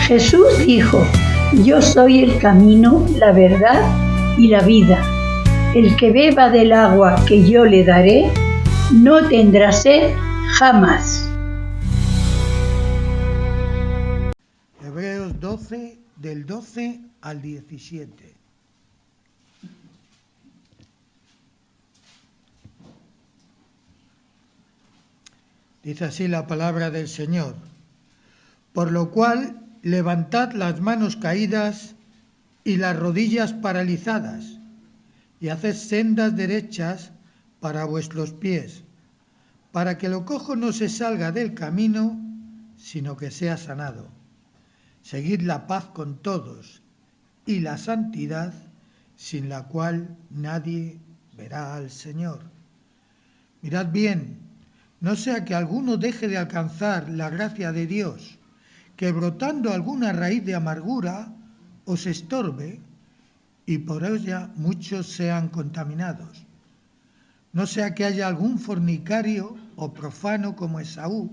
Jesús dijo: yo soy el camino, la verdad y la vida. El que beba del agua que yo le daré, no tendrá sed jamás. Hebreos 12, del 12 al 17. Dice así la palabra del Señor. Por lo cual, levantad las manos caídas y las rodillas paralizadas, y haced sendas derechas para vuestros pies, para que lo cojo no se salga del camino, sino que sea sanado. Seguid la paz con todos y la santidad, sin la cual nadie verá al Señor. Mirad bien, no sea que alguno deje de alcanzar la gracia de Dios, que brotando alguna raíz de amargura os estorbe y por ella muchos sean contaminados. No sea que haya algún fornicario o profano como Esaú,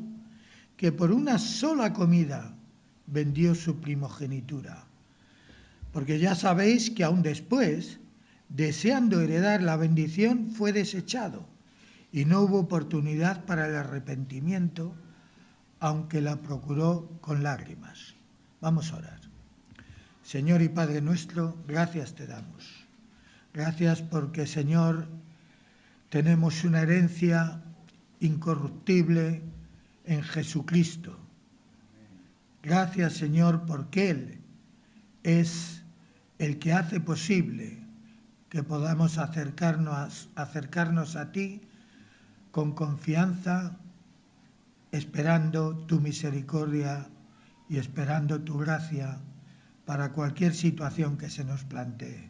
que por una sola comida vendió su primogenitura. Porque ya sabéis que aún después, deseando heredar la bendición, fue desechado y no hubo oportunidad para el arrepentimiento, aunque la procuró con lágrimas. Vamos a orar. Señor y Padre nuestro, gracias te damos. Gracias porque, Señor, tenemos una herencia incorruptible en Jesucristo. Gracias, Señor, porque Él es el que hace posible que podamos acercarnos a ti con confianza, esperando tu misericordia y esperando tu gracia para cualquier situación que se nos plantee.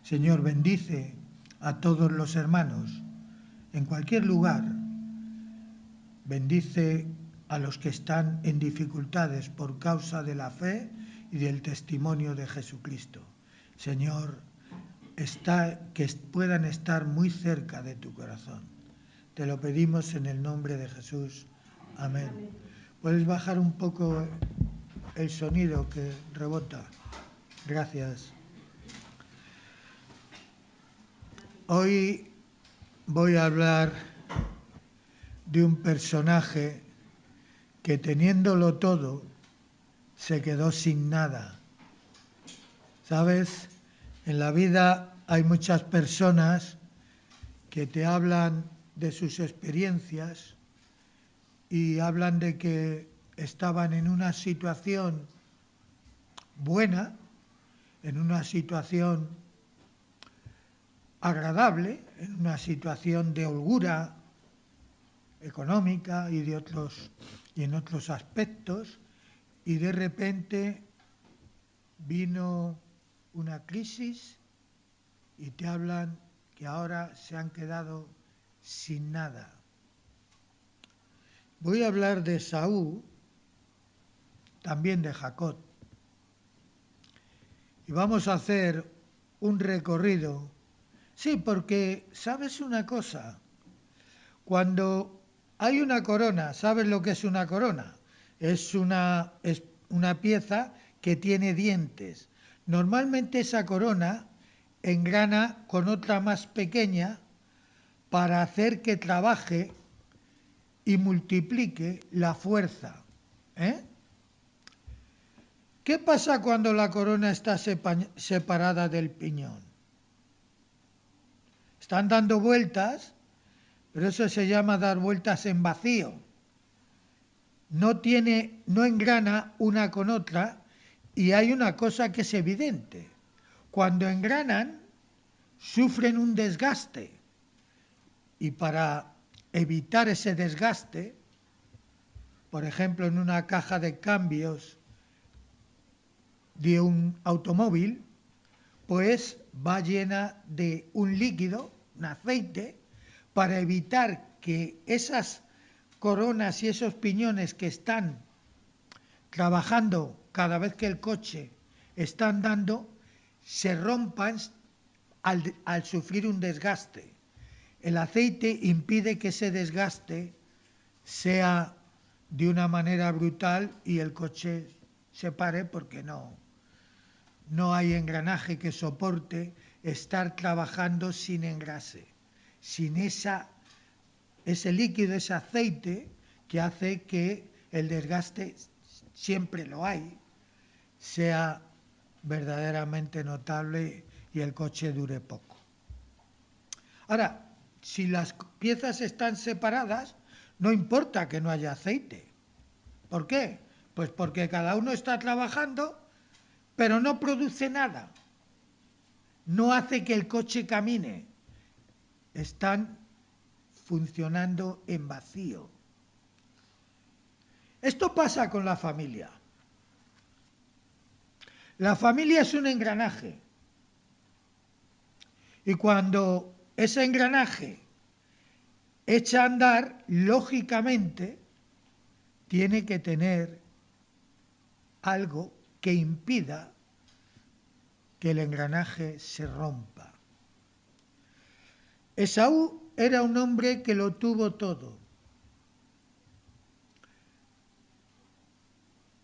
Señor, bendice a todos los hermanos en cualquier lugar. Bendice a los que están en dificultades por causa de la fe y del testimonio de Jesucristo. Señor, que puedan estar muy cerca de tu corazón. Te lo pedimos en el nombre de Jesús. Amén. ¿Puedes bajar un poco el sonido que rebota? Gracias. Hoy voy a hablar de un personaje que, teniéndolo todo, se quedó sin nada. ¿Sabes? En la vida hay muchas personas que te hablan de sus experiencias y hablan de que estaban en una situación buena, en una situación agradable, en una situación de holgura económica y en otros aspectos, y de repente vino una crisis y te hablan que ahora se han quedado sin nada. Voy a hablar de Esaú, también de Jacob, y vamos a hacer un recorrido. Sí, porque ¿sabes una cosa? Cuando hay una corona, ¿sabes lo que es una corona? Es una pieza que tiene dientes. Normalmente esa corona engrana con otra más pequeña para hacer que trabaje y multiplique la fuerza. ¿Qué pasa cuando la corona está separada del piñón? Están dando vueltas, pero eso se llama dar vueltas en vacío. No engrana una con otra, y hay una cosa que es evidente. Cuando engranan, sufren un desgaste, y para evitar ese desgaste, por ejemplo, en una caja de cambios de un automóvil, pues va llena de un líquido, un aceite, para evitar que esas coronas y esos piñones que están trabajando cada vez que el coche está andando, se rompan al sufrir un desgaste. El aceite impide que ese desgaste sea de una manera brutal y el coche se pare porque no hay engranaje que soporte estar trabajando sin engrase, sin ese líquido, ese aceite que hace que el desgaste, siempre lo hay, sea verdaderamente notable y el coche dure poco. Ahora, si las piezas están separadas, no importa que no haya aceite. ¿Por qué? Pues porque cada uno está trabajando, pero no produce nada. No hace que el coche camine. Están funcionando en vacío. Esto pasa con la familia. La familia es un engranaje. Y cuando ese engranaje echa a andar, lógicamente tiene que tener algo que impida que el engranaje se rompa. Esaú era un hombre que lo tuvo todo.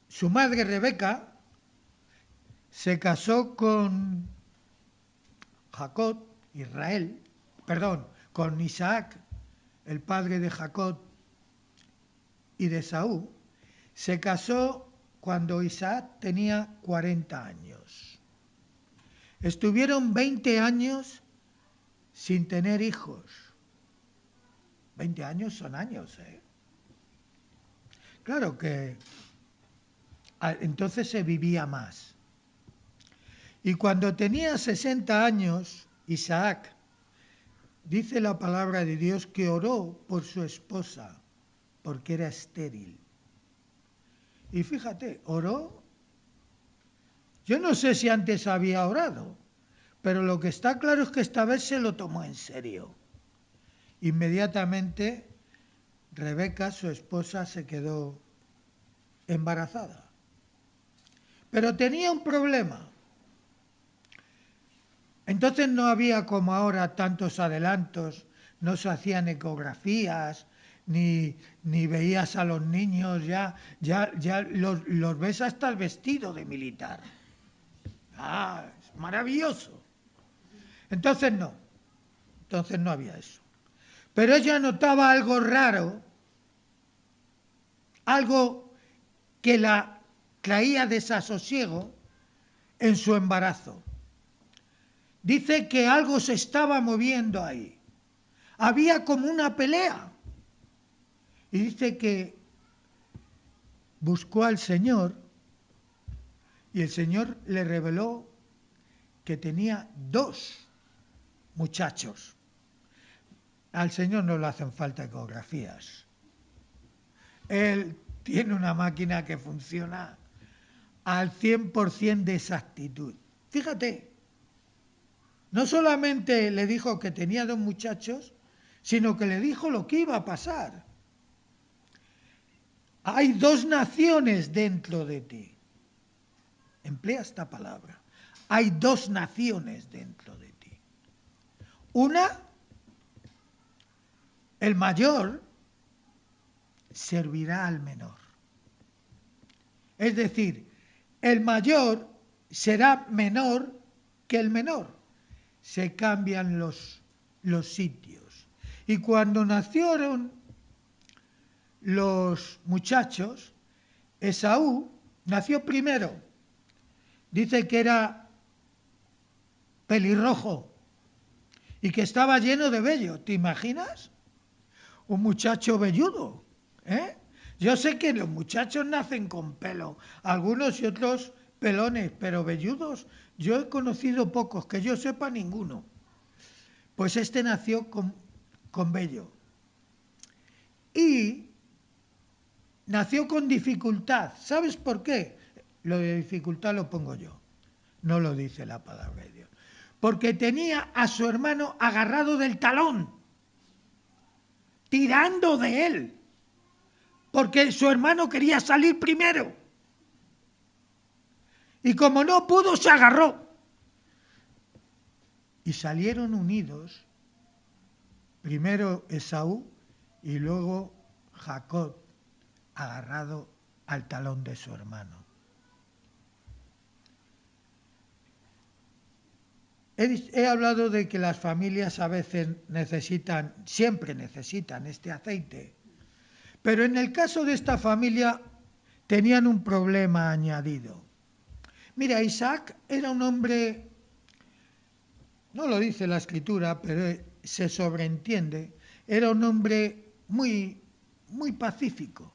Su madre Rebeca se casó con con Isaac, el padre de Jacob y de Esaú. Se casó cuando Isaac tenía 40 años. Estuvieron 20 años sin tener hijos. 20 años son años, ¿eh? Claro que entonces se vivía más. Y cuando tenía 60 años, Isaac, dice la palabra de Dios que oró por su esposa, porque era estéril. Y fíjate, oró. Yo no sé si antes había orado, pero lo que está claro es que esta vez se lo tomó en serio. Inmediatamente, Rebeca, su esposa, se quedó embarazada. Pero tenía un problema. Entonces no había como ahora tantos adelantos, no se hacían ecografías, ni veías a los niños, ya los ves hasta el vestido de militar. Es maravilloso. Entonces no había eso. Pero ella notaba algo raro, algo que la traía desasosiego en su embarazo. Dice que algo se estaba moviendo ahí. Había como una pelea. Y dice que buscó al Señor y el Señor le reveló que tenía 2 muchachos. Al Señor no le hacen falta ecografías. Él tiene una máquina que funciona al 100% de exactitud. Fíjate, no solamente le dijo que tenía 2 muchachos, sino que le dijo lo que iba a pasar. Hay 2 naciones dentro de ti. Emplea esta palabra. Hay 2 naciones dentro de ti. Una, el mayor servirá al menor. Es decir, el mayor será menor que el menor. Se cambian los sitios. Y cuando nacieron los muchachos, Esaú nació primero. Dice que era pelirrojo y que estaba lleno de vello. ¿Te imaginas? Un muchacho velludo, ¿eh? Yo sé que los muchachos nacen con pelo, algunos y otros pelones, pero velludos yo he conocido pocos, que yo sepa ninguno. Pues este nació con vello. Y nació con dificultad. ¿Sabes por qué? Lo de dificultad lo pongo yo, no lo dice la palabra de Dios. Porque tenía a su hermano agarrado del talón, tirando de él, porque su hermano quería salir primero. Y como no pudo, se agarró. Y salieron unidos, primero Esaú y luego Jacob, agarrado al talón de su hermano. He hablado de que las familias a veces siempre necesitan este aceite, pero en el caso de esta familia tenían un problema añadido. Mira, Isaac era un hombre, no lo dice la escritura, pero se sobreentiende, era un hombre muy pacífico.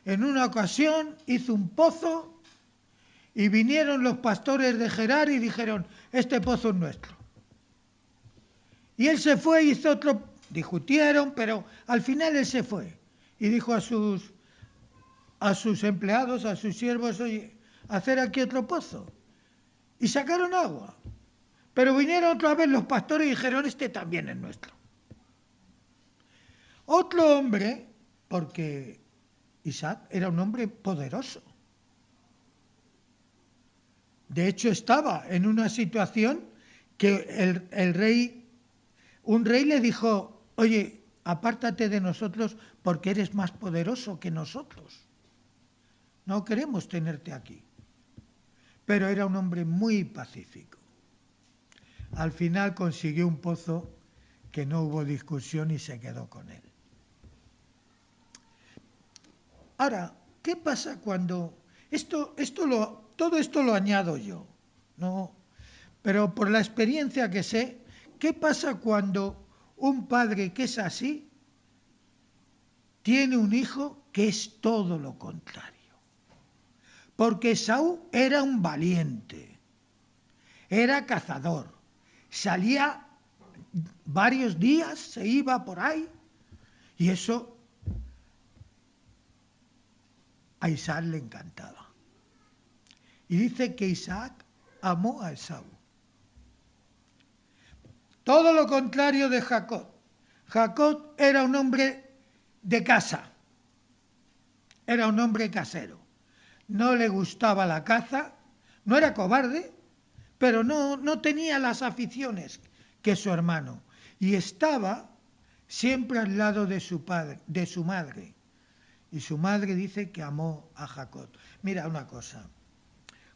En una ocasión hizo un pozo y vinieron los pastores de Gerar y dijeron, este pozo es nuestro. Y él se fue y hizo otro, discutieron, pero al final él se fue y dijo a sus empleados, a sus siervos, oye, hacer aquí otro pozo. Y sacaron agua. Pero vinieron otra vez los pastores y dijeron, este también es nuestro. Otro hombre, porque Isaac era un hombre poderoso. De hecho, estaba en una situación que un rey le dijo, oye, apártate de nosotros porque eres más poderoso que nosotros. No queremos tenerte aquí. Pero era un hombre muy pacífico. Al final consiguió un pozo que no hubo discusión y se quedó con él. Ahora, ¿qué pasa cuando todo esto lo añado yo? No, pero por la experiencia que sé, ¿qué pasa cuando un padre que es así tiene un hijo que es todo lo contrario? Porque Esaú era un valiente, era cazador, salía varios días, se iba por ahí, y eso a Isaac le encantaba. Y dice que Isaac amó a Esaú. Todo lo contrario de Jacob. Jacob era un hombre de casa, era un hombre casero. No le gustaba la caza, no era cobarde, pero no tenía las aficiones que su hermano. Y estaba siempre al lado de su madre. Y su madre dice que amó a Jacob. Mira una cosa,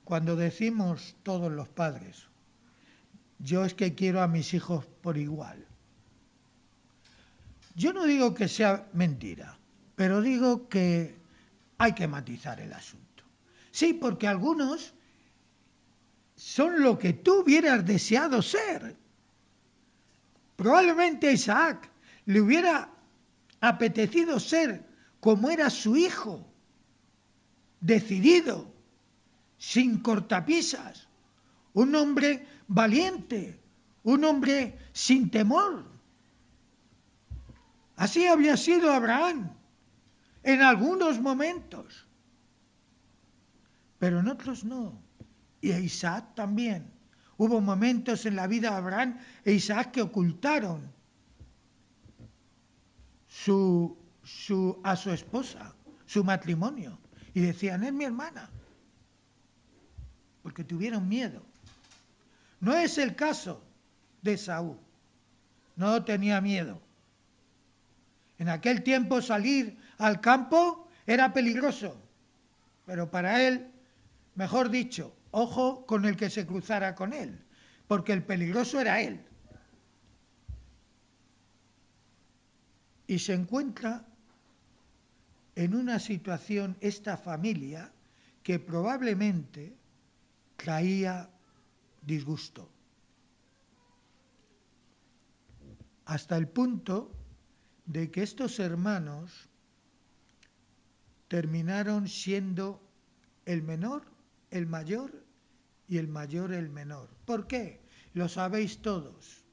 cuando decimos todos los padres, yo es que quiero a mis hijos por igual. Yo no digo que sea mentira, pero digo que hay que matizar el asunto. Sí, porque algunos son lo que tú hubieras deseado ser. Probablemente a Isaac le hubiera apetecido ser como era su hijo, decidido, sin cortapisas, un hombre valiente, un hombre sin temor. Así había sido Abraham en algunos momentos, pero en otros no. Y a Isaac también. Hubo momentos en la vida de Abraham e Isaac que ocultaron a su esposa, su matrimonio, y decían, es mi hermana, porque tuvieron miedo. No es el caso de Esaú, no tenía miedo. En aquel tiempo salir al campo era peligroso, pero para él, mejor dicho, ojo con el que se cruzara con él, porque el peligroso era él. Y se encuentra en una situación esta familia que probablemente traía disgusto. Hasta el punto de que estos hermanos terminaron siendo el menor, el mayor y el mayor el menor. ¿Por qué? Lo sabéis todos.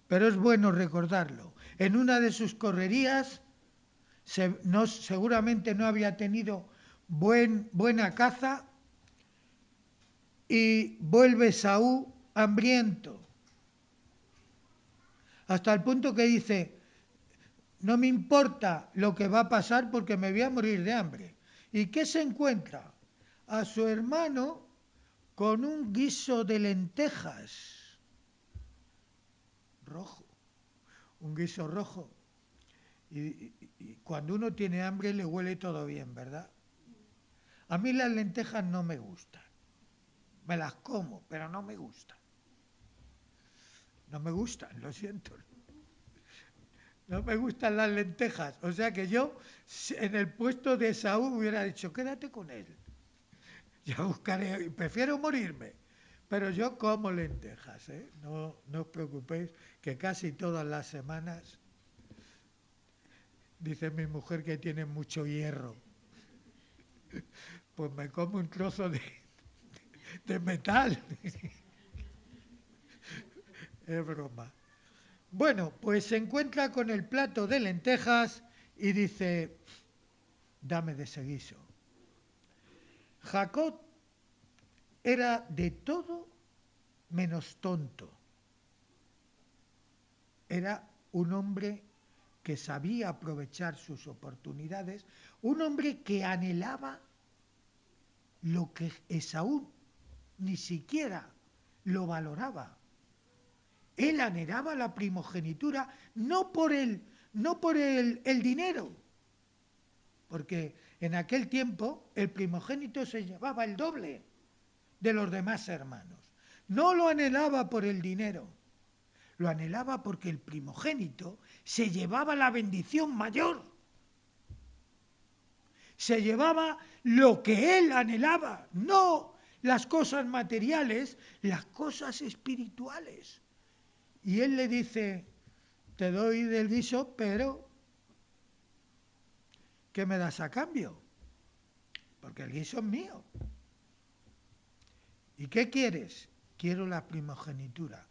Pero es bueno recordarlo. En una de sus correrías seguramente no había tenido buena caza y vuelve Esaú hambriento. Hasta el punto que dice, no me importa lo que va a pasar porque me voy a morir de hambre. ¿Y qué se encuentra? A su hermano con un guiso de lentejas rojo, un guiso rojo. Y cuando uno tiene hambre le huele todo bien, ¿verdad? A mí las lentejas no me gustan. Me las como, pero no me gustan. No me gustan, lo siento. No me gustan las lentejas. O sea que yo en el puesto de Esaú hubiera dicho, quédate con él. Ya buscaré, prefiero morirme. Pero yo como lentejas, ¿eh? No, no os preocupéis que casi todas las semanas dice mi mujer que tiene mucho hierro. Pues me como un trozo de metal. Es broma. Bueno, pues se encuentra con el plato de lentejas y dice, dame de ese guiso. Jacob era de todo menos tonto. Era un hombre que sabía aprovechar sus oportunidades, un hombre que anhelaba lo que Esaú ni siquiera lo valoraba. Él anhelaba la primogenitura no por el dinero, porque en aquel tiempo el primogénito se llevaba el doble de los demás hermanos. No lo anhelaba por el dinero, lo anhelaba porque el primogénito se llevaba la bendición mayor, se llevaba lo que él anhelaba, no las cosas materiales, las cosas espirituales. Y él le dice, te doy del guiso, pero ¿qué me das a cambio? Porque el guiso es mío. ¿Y qué quieres? Quiero la primogenitura.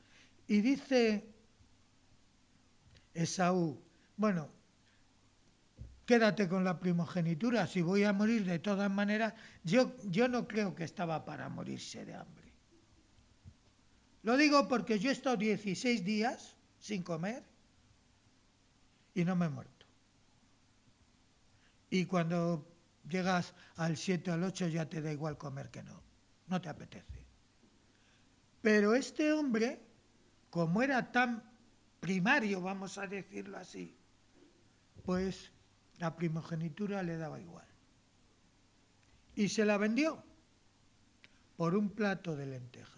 Y dice Esaú, bueno, quédate con la primogenitura, si voy a morir de todas maneras, yo no creo que estaba para morirse de hambre. Lo digo porque yo he estado 16 días sin comer y no me he muerto. Y cuando llegas al 7 o al 8 ya te da igual comer que no te apetece. Pero este hombre, como era tan primario, vamos a decirlo así, pues la primogenitura le daba igual. Y se la vendió por un plato de lentejas.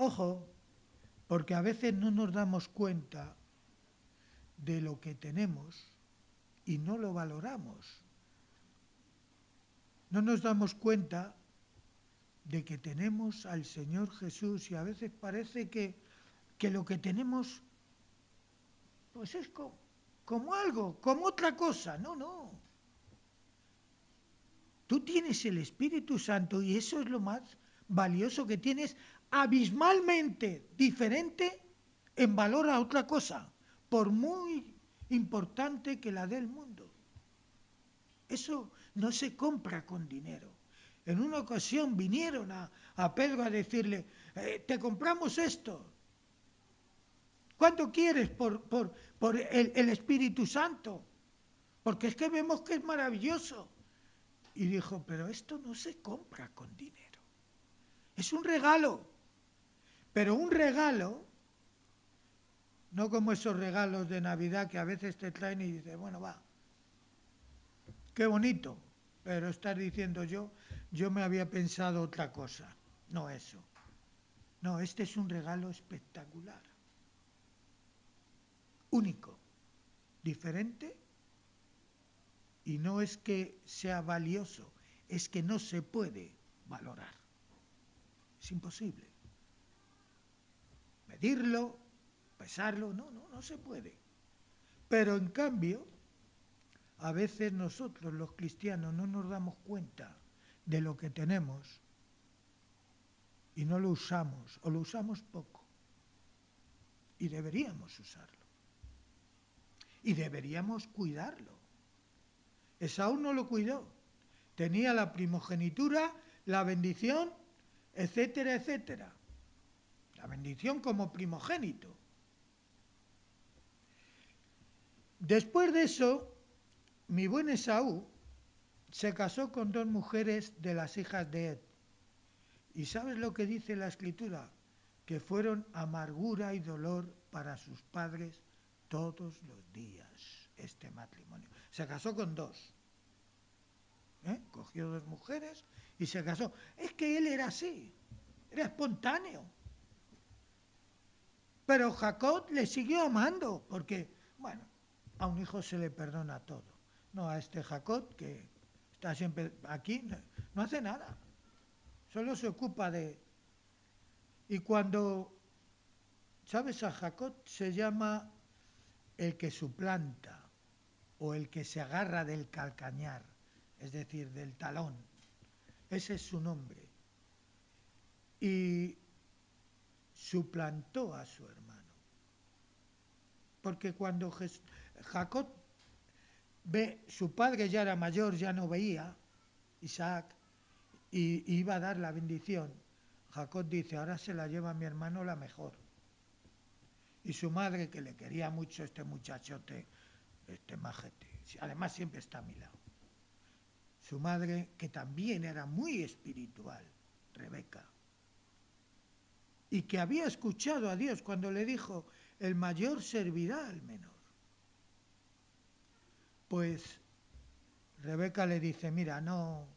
Ojo, porque a veces no nos damos cuenta de lo que tenemos y no lo valoramos. No nos damos cuenta de que tenemos al Señor Jesús y a veces parece que lo que tenemos pues es como algo, como otra cosa. No, no. Tú tienes el Espíritu Santo y eso es lo más valioso que tienes, abismalmente diferente en valor a otra cosa, por muy importante que la del mundo. Eso no se compra con dinero. En una ocasión vinieron a Pedro a decirle, te compramos esto. ¿Cuánto quieres por el Espíritu Santo? Porque es que vemos que es maravilloso. Y dijo, pero esto no se compra con dinero. Es un regalo. Pero un regalo, no como esos regalos de Navidad que a veces te traen y dices, bueno, va, qué bonito. Pero estás diciendo yo me había pensado otra cosa. No eso. No, este es un regalo espectacular. Único. Diferente. Y no es que sea valioso, es que no se puede valorar. Es imposible. Medirlo, pesarlo, no se puede. Pero en cambio, a veces nosotros los cristianos no nos damos cuenta de lo que tenemos y no lo usamos o lo usamos poco. Y deberíamos usarlo. Y deberíamos cuidarlo. Esaú no lo cuidó. Tenía la primogenitura, la bendición, etcétera, etcétera. La bendición como primogénito. Después de eso, mi buen Esaú se casó con dos mujeres de las hijas de Ed. ¿Y sabes lo que dice la escritura? Que fueron amargura y dolor para sus padres todos los días este matrimonio. Se casó con dos. Cogió dos mujeres y se casó. Es que él era así, era espontáneo. Pero Jacob le siguió amando, porque, bueno, a un hijo se le perdona todo. No a este Jacob, que está siempre aquí, no hace nada. Solo se ocupa de... Y cuando, ¿sabes? A Jacob se llama el que suplanta o el que se agarra del calcañar, es decir, del talón. Ese es su nombre. Y suplantó a su hermano. Porque cuando Jacob ve, su padre ya era mayor, ya no veía, Isaac, y iba a dar la bendición. Jacob dice, ahora se la lleva a mi hermano la mejor. Y su madre, que le quería mucho este muchachote, este majete, además siempre está a mi lado. Su madre, que también era muy espiritual, Rebeca, y que había escuchado a Dios cuando le dijo, el mayor servirá al menor. Pues Rebeca le dice, mira, no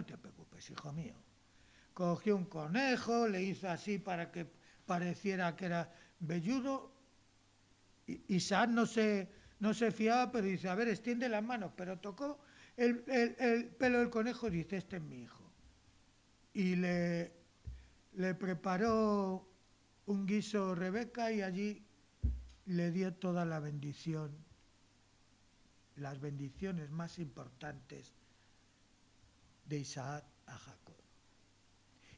te preocupes, hijo mío. Cogió un conejo, le hizo así para que pareciera que era velludo. Isaac no se fiaba, pero dice, a ver, extiende las manos. Pero tocó el pelo del conejo y dice, este es mi hijo. Y le preparó un guiso Rebeca y allí le dio toda la bendición, las bendiciones más importantes de Isaac a Jacob.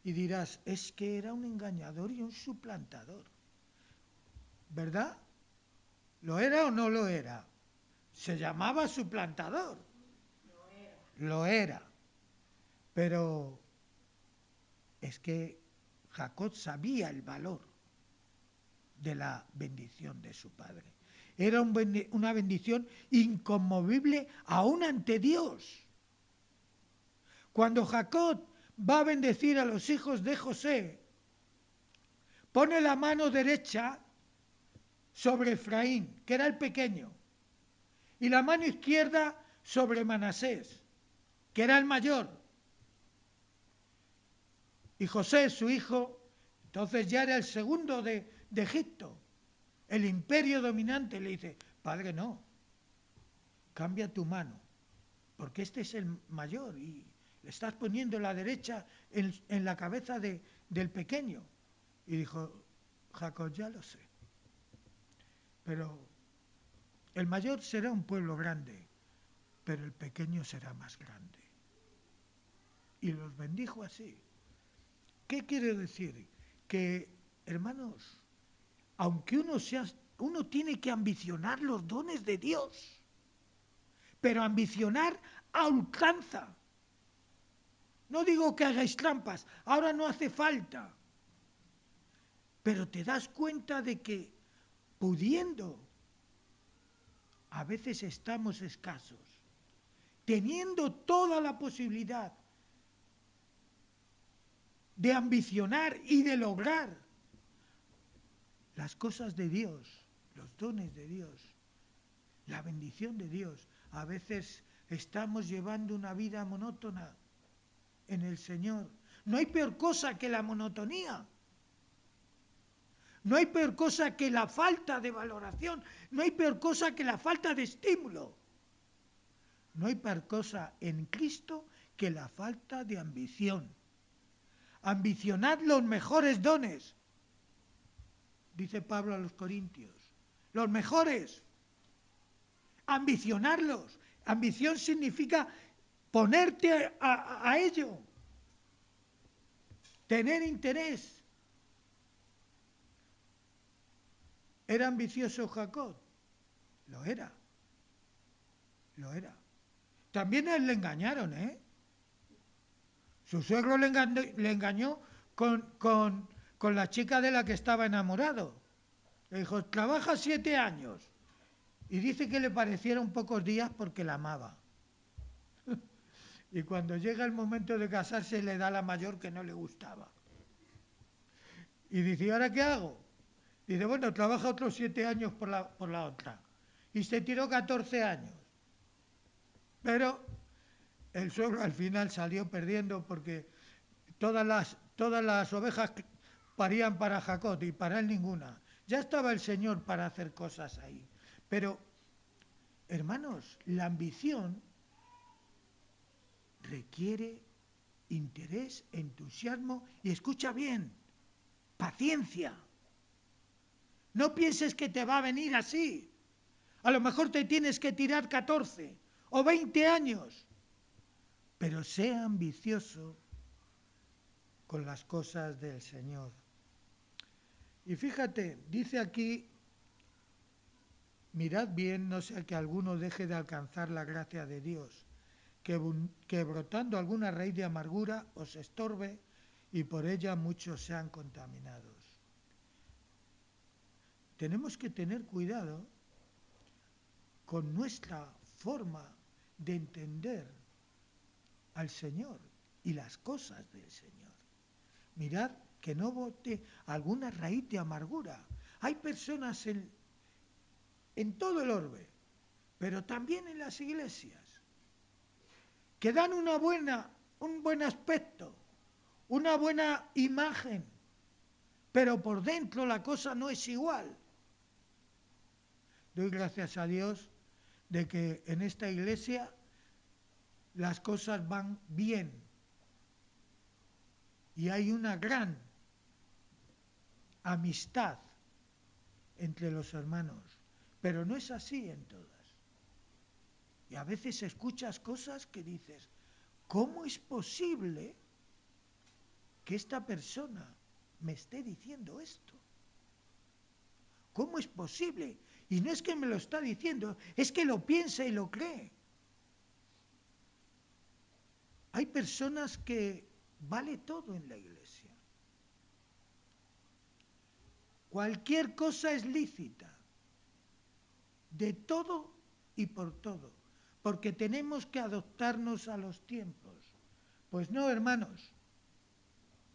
Y dirás, es que era un engañador y un suplantador. ¿Verdad? ¿Lo era o no lo era? Se llamaba suplantador. Lo era. Pero es que Jacob sabía el valor de la bendición de su padre. Era una bendición inconmovible aún ante Dios. Cuando Jacob va a bendecir a los hijos de José, pone la mano derecha sobre Efraín, que era el pequeño, y la mano izquierda sobre Manasés, que era el mayor. Y José, su hijo, entonces ya era el segundo de Egipto, el imperio dominante. Le dice, padre, no, cambia tu mano, porque este es el mayor y le estás poniendo la derecha en la cabeza del pequeño. Y dijo, Jacob, ya lo sé, pero el mayor será un pueblo grande, pero el pequeño será más grande. Y los bendijo así. ¿Qué quiere decir? Que, hermanos, aunque uno tiene que ambicionar los dones de Dios, pero ambicionar alcanza. No digo que hagáis trampas, ahora no hace falta, pero te das cuenta de que pudiendo, a veces estamos escasos, teniendo toda la posibilidad de ambicionar y de lograr las cosas de Dios, los dones de Dios, la bendición de Dios. A veces estamos llevando una vida monótona en el Señor. No hay peor cosa que la monotonía. No hay peor cosa que la falta de valoración. No hay peor cosa que la falta de estímulo. No hay peor cosa en Cristo que la falta de ambición. Ambicionad los mejores dones, dice Pablo a los Corintios. Los mejores. Ambicionarlos. Ambición significa ponerte a ello. Tener interés. ¿Era ambicioso Jacob? Lo era. Lo era. También a él le engañaron, ¿eh? Su suegro le engañó con la chica de la que estaba enamorado. Le dijo, trabaja 7 años. Y dice que le parecieron pocos días porque la amaba. Y cuando llega el momento de casarse le da la mayor que no le gustaba. Y dice, ¿y ahora qué hago? Dice, bueno, trabaja otros 7 años por la otra. Y se tiró 14 años. Pero el suegro al final salió perdiendo porque todas las ovejas parían para Jacob y para él ninguna. Ya estaba el Señor para hacer cosas ahí. Pero, hermanos, la ambición requiere interés, entusiasmo y, escucha bien, paciencia. No pienses que te va a venir así. A lo mejor te tienes que tirar 14 o 20 años. Pero sea ambicioso con las cosas del Señor. Y fíjate, dice aquí, mirad bien, no sea que alguno deje de alcanzar la gracia de Dios, que brotando alguna raíz de amargura os estorbe y por ella muchos sean contaminados. Tenemos que tener cuidado con nuestra forma de entender al Señor y las cosas del Señor. Mirad que no bote alguna raíz de amargura. Hay personas en todo el orbe, pero también en las iglesias, que dan un buen aspecto, una buena imagen, pero por dentro la cosa no es igual. Doy gracias a Dios de que en esta iglesia las cosas van bien y hay una gran amistad entre los hermanos, pero no es así en todas. Y a veces escuchas cosas que dices, ¿cómo es posible que esta persona me esté diciendo esto? ¿Cómo es posible? Y no es que me lo está diciendo, es que lo piensa y lo cree. Hay personas que vale todo en la iglesia. Cualquier cosa es lícita, de todo y por todo, porque tenemos que adaptarnos a los tiempos. Pues no, hermanos,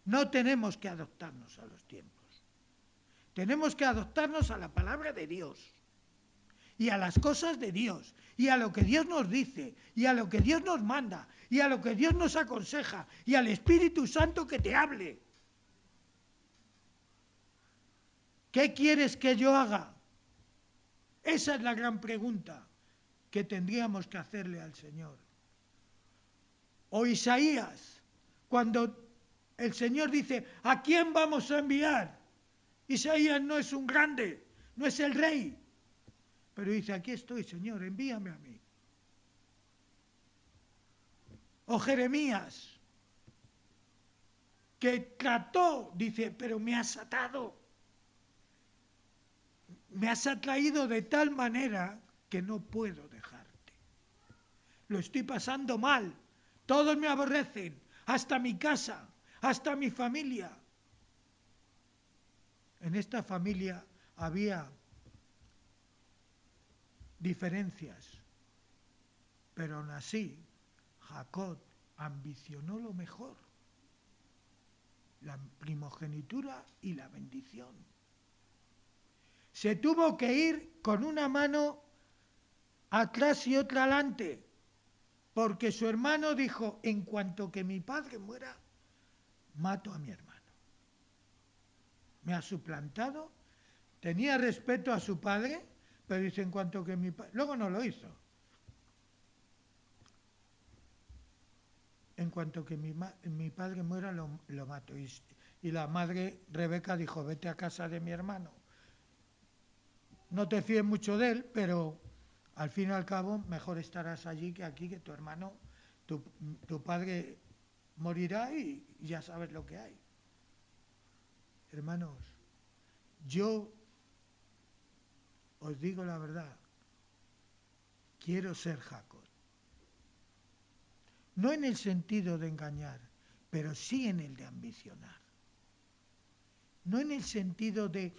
no tenemos que adaptarnos a los tiempos. Tenemos que adaptarnos a la palabra de Dios y a las cosas de Dios y a lo que Dios nos dice y a lo que Dios nos manda y a lo que Dios nos aconseja y al Espíritu Santo que te hable. ¿Qué quieres que yo haga? Esa es la gran pregunta que tendríamos que hacerle al Señor. O Isaías, cuando el Señor dice, ¿a quién vamos a enviar? Isaías no es un grande, no es el rey, pero dice, aquí estoy, Señor, envíame a mí. O Jeremías, que trató, dice, pero me has atado, me has atraído de tal manera que no puedo dejarte. Lo estoy pasando mal, todos me aborrecen, hasta mi casa, hasta mi familia. En esta familia había diferencias, pero aún así Jacob ambicionó lo mejor, la primogenitura y la bendición. Se tuvo que ir con una mano atrás y otra adelante, porque su hermano dijo, en cuanto que mi padre muera, mato a mi hermano. Me ha suplantado, tenía respeto a su padre, pero dice, en cuanto que mi padre... Luego no lo hizo. En cuanto que mi padre muera, lo mato. Y la madre Rebeca dijo, vete a casa de mi hermano. No te fíes mucho de él, pero al fin y al cabo mejor estarás allí que aquí, que tu hermano, tu padre morirá y ya sabes lo que hay. Hermanos, yo os digo la verdad, quiero ser Jacob. No en el sentido de engañar, pero sí en el de ambicionar. No en el sentido de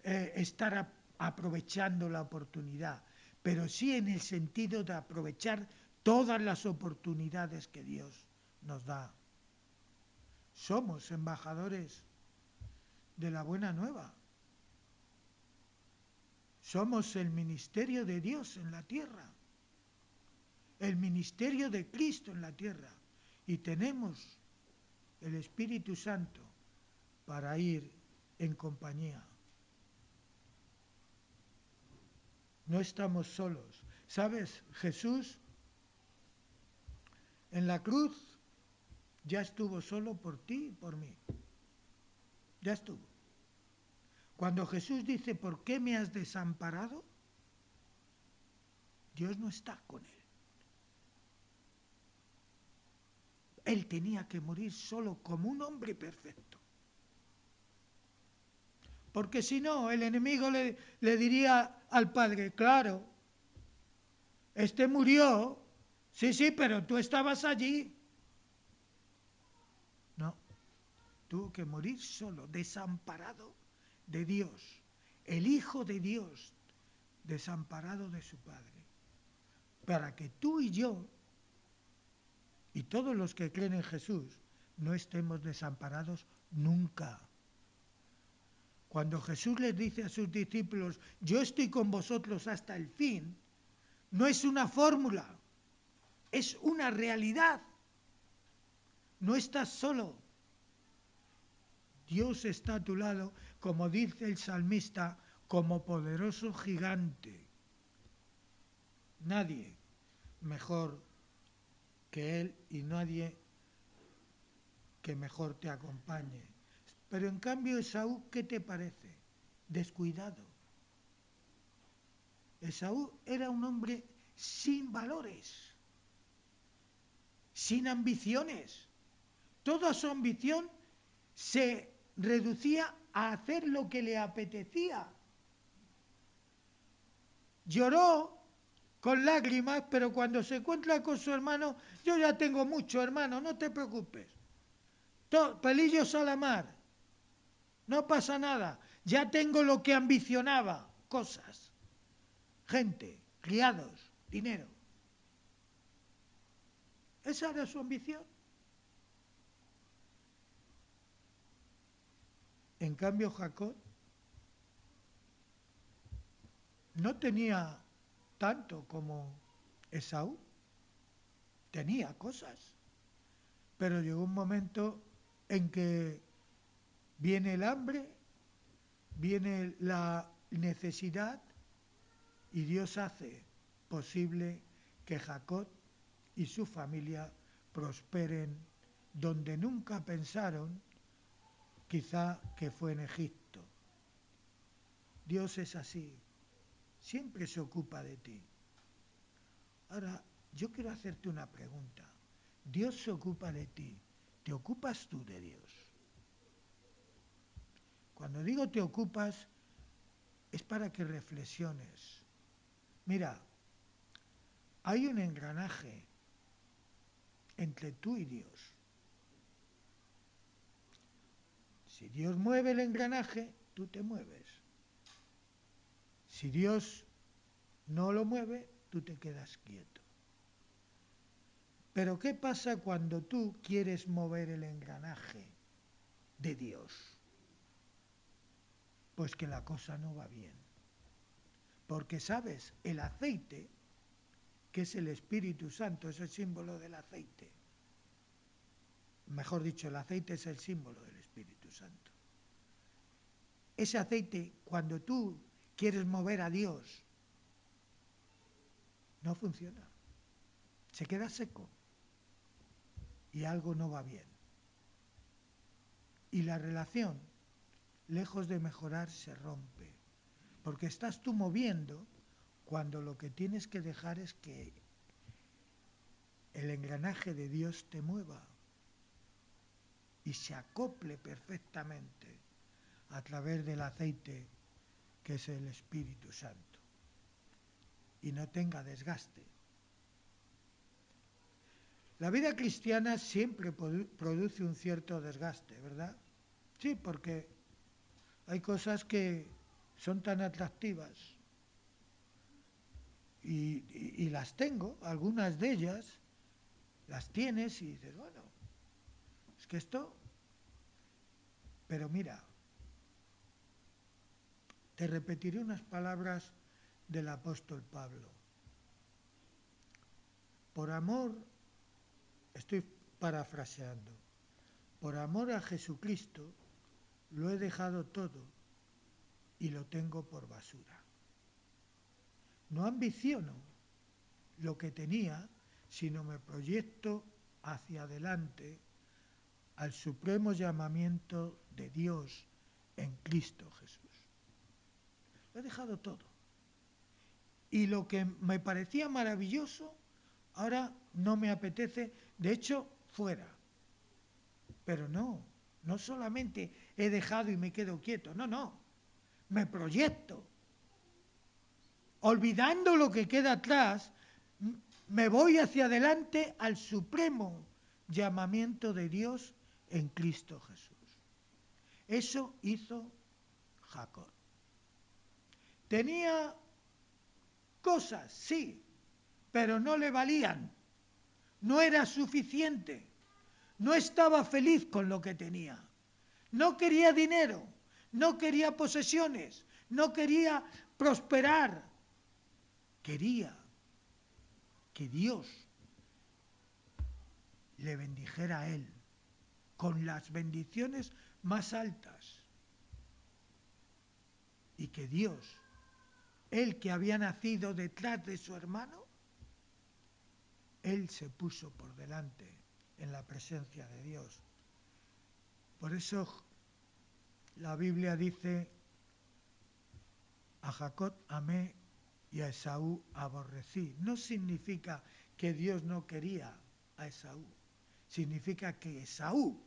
estar aprovechando la oportunidad, pero sí en el sentido de aprovechar todas las oportunidades que Dios nos da. Somos embajadores de la buena nueva. Somos el ministerio de Dios en la tierra, el ministerio de Cristo en la tierra, y tenemos el Espíritu Santo para ir en compañía No estamos solos. ¿Sabes? Jesús en la cruz ya estuvo solo por ti y por mí. Ya estuvo. Cuando Jesús dice, ¿por qué me has desamparado? Dios no está con él. Él tenía que morir solo como un hombre perfecto. Porque si no, el enemigo le diría al Padre, claro, este murió, sí, pero tú estabas allí. No, tuvo que morir solo, desamparado de Dios, el Hijo de Dios, desamparado de su Padre, para que tú y yo, y todos los que creen en Jesús, no estemos desamparados nunca. Cuando Jesús les dice a sus discípulos, yo estoy con vosotros hasta el fin, no es una fórmula, es una realidad. No estás solo. Dios está a tu lado, como dice el salmista, como poderoso gigante. Nadie mejor que Él y nadie que mejor te acompañe. Pero en cambio Esaú, ¿qué te parece? Descuidado. Esaú era un hombre sin valores, sin ambiciones. Toda su ambición se reducía a hacer lo que le apetecía. Lloró con lágrimas, pero cuando se encuentra con su hermano, yo ya tengo mucho, hermano, no te preocupes. Pelillos a la mar, no pasa nada, ya tengo lo que ambicionaba, cosas, gente, criados, dinero. Esa era su ambición. En cambio, Jacob no tenía tanto como Esaú, tenía cosas, pero llegó un momento en que viene el hambre, viene la necesidad y Dios hace posible que Jacob y su familia prosperen donde nunca pensaron, quizá que fue en Egipto. Dios es así, siempre se ocupa de ti. Ahora, yo quiero hacerte una pregunta. Dios se ocupa de ti, ¿te ocupas tú de Dios? Cuando digo te ocupas, es para que reflexiones. Mira, hay un engranaje entre tú y Dios. Si Dios mueve el engranaje, tú te mueves. Si Dios no lo mueve, tú te quedas quieto. Pero ¿qué pasa cuando tú quieres mover el engranaje de Dios? Pues que la cosa no va bien. Porque sabes, el aceite, que es el Espíritu Santo, es el símbolo del aceite. Mejor dicho, el aceite es el símbolo del Espíritu Santo. Ese aceite, cuando tú quieres mover a Dios, no funciona. Se queda seco y algo no va bien. Y la relación, lejos de mejorar, se rompe. Porque estás tú moviendo cuando lo que tienes que dejar es que el engranaje de Dios te mueva y se acople perfectamente a través del aceite que es el Espíritu Santo y no tenga desgaste. La vida cristiana siempre produce un cierto desgaste, ¿verdad? Sí, porque hay cosas que son tan atractivas y las tengo, algunas de ellas las tienes y dices, bueno, es que esto, pero mira, te repetiré unas palabras del apóstol Pablo. Por amor, estoy parafraseando, por amor a Jesucristo lo he dejado todo y lo tengo por basura. No ambiciono lo que tenía, sino me proyecto hacia adelante al supremo llamamiento de Dios en Cristo Jesús. Lo he dejado todo. Y lo que me parecía maravilloso, ahora no me apetece, de hecho, fuera. Pero no solamente he dejado y me quedo quieto, no, me proyecto. Olvidando lo que queda atrás, me voy hacia adelante al supremo llamamiento de Dios en Cristo Jesús. Eso hizo Jacob. Tenía cosas, sí, pero no le valían. No era suficiente. No estaba feliz con lo que tenía. No quería dinero, no quería posesiones, no quería prosperar. Quería que Dios le bendijera a él con las bendiciones más altas. Y que Dios, él que había nacido detrás de su hermano, él se puso por delante en la presencia de Dios. Por eso la Biblia dice: a Jacob amé y a Esaú aborrecí. No significa que Dios no quería a Esaú, significa que Esaú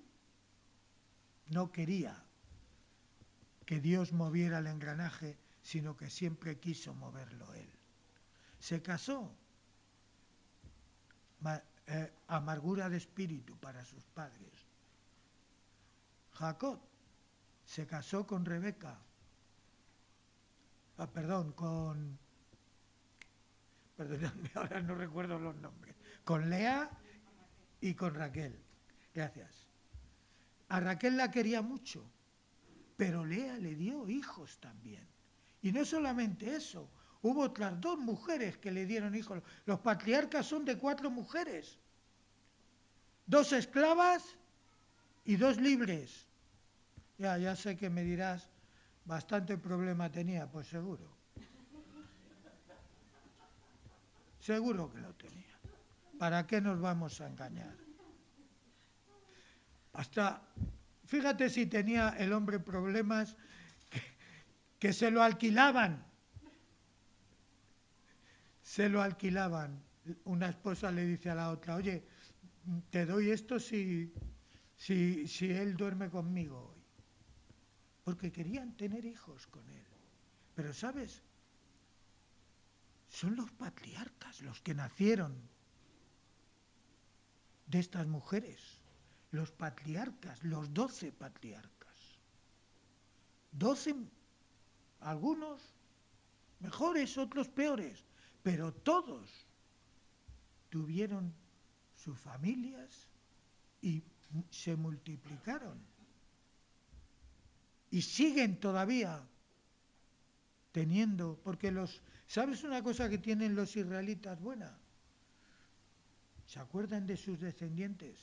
no quería que Dios moviera el engranaje, sino que siempre quiso moverlo él. Se casó, amargura de espíritu para sus padres. Jacob se casó con Rebeca, perdóname, ahora no recuerdo los nombres, con Lea y con Raquel. Gracias. A Raquel la quería mucho, pero Lea le dio hijos también. Y no solamente eso, hubo otras 2 mujeres que le dieron hijos. Los patriarcas son de 4 mujeres. 2 esclavas y 2 libres. Ya sé que me dirás, bastante problema tenía, pues seguro. Seguro que lo tenía. ¿Para qué nos vamos a engañar? Fíjate si tenía el hombre problemas que se lo alquilaban. Se lo alquilaban. Una esposa le dice a la otra: oye, te doy esto si él duerme conmigo hoy. Porque querían tener hijos con él. Pero ¿sabes? Son los patriarcas los que nacieron de estas mujeres. Los patriarcas, los 12 patriarcas. 12, algunos mejores, otros peores, pero todos tuvieron sus familias y se multiplicaron. Y siguen todavía teniendo, porque ¿sabes una cosa que tienen los israelitas buena? ¿Se acuerdan de sus descendientes?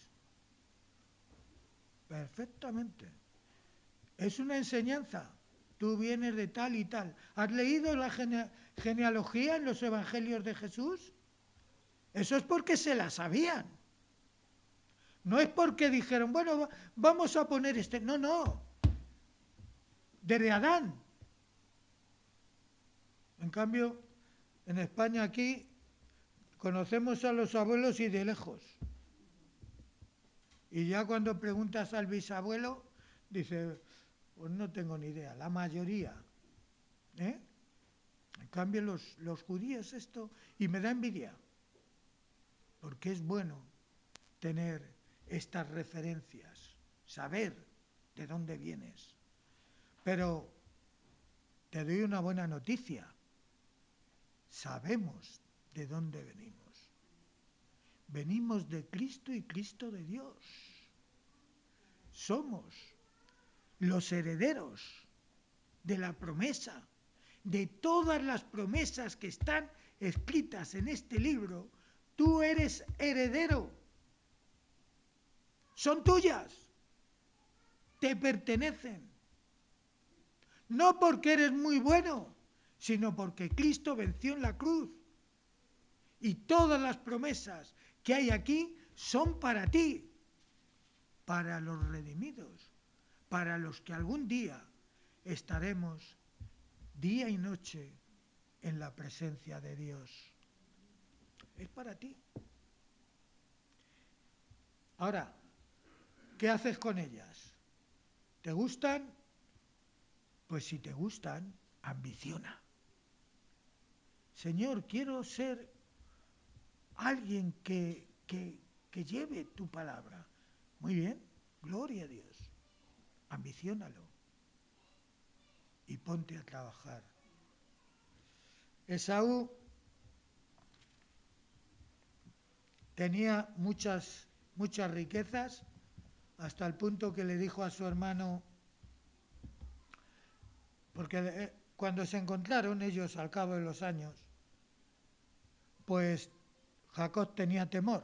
Perfectamente. Es una enseñanza. Tú vienes de tal y tal. ¿Has leído la genealogía en los evangelios de Jesús? Eso es porque se la sabían. No es porque dijeron, bueno, vamos a poner este. No. Desde Adán. En cambio, en España aquí conocemos a los abuelos y de lejos. Y ya cuando preguntas al bisabuelo, dice, pues no tengo ni idea, la mayoría. En cambio los judíos esto, y me da envidia, porque es bueno tener estas referencias, saber de dónde vienes. Pero te doy una buena noticia, sabemos de dónde venimos. Venimos de Cristo y Cristo de Dios. Somos los herederos de la promesa, de todas las promesas que están escritas en este libro. Tú eres heredero. Son tuyas. Te pertenecen. No porque eres muy bueno, sino porque Cristo venció en la cruz. Y todas las promesas que hay aquí son para ti, para los redimidos, para los que algún día estaremos día y noche en la presencia de Dios. Es para ti. Ahora, ¿qué haces con ellas? ¿Te gustan? Pues si te gustan, ambiciona. Señor, quiero ser alguien que lleve tu palabra. Muy bien, gloria a Dios. Ambiciónalo y ponte a trabajar. Esaú tenía muchas riquezas, hasta el punto que le dijo a su hermano, porque cuando se encontraron ellos al cabo de los años, pues Jacob tenía temor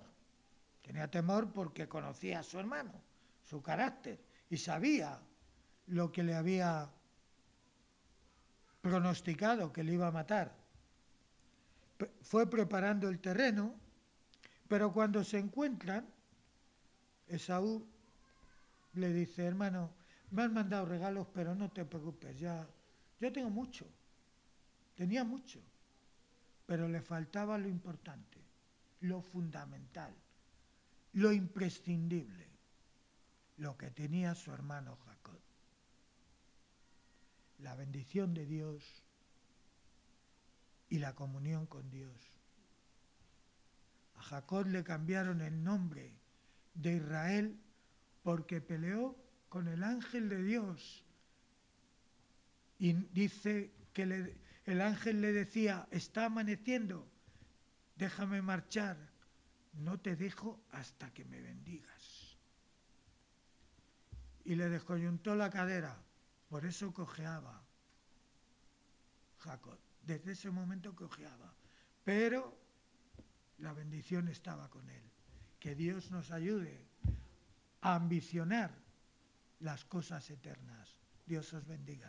porque conocía a su hermano, su carácter, y sabía lo que le había pronosticado, que le iba a matar. Fue preparando el terreno, pero cuando se encuentran, Esaú le dice, hermano, me han mandado regalos, pero no te preocupes, yo tenía mucho, pero le faltaba lo importante, lo fundamental, lo imprescindible, lo que tenía su hermano Jacob. La bendición de Dios y la comunión con Dios. A Jacob le cambiaron el nombre de Israel porque peleó con el ángel de Dios. Y dice que el ángel le decía, está amaneciendo, déjame marchar, no te dejo hasta que me bendigas. Y le descoyuntó la cadera, por eso cojeaba Jacob. Desde ese momento cojeaba, pero la bendición estaba con él. Que Dios nos ayude a ambicionar las cosas eternas. Dios os bendiga.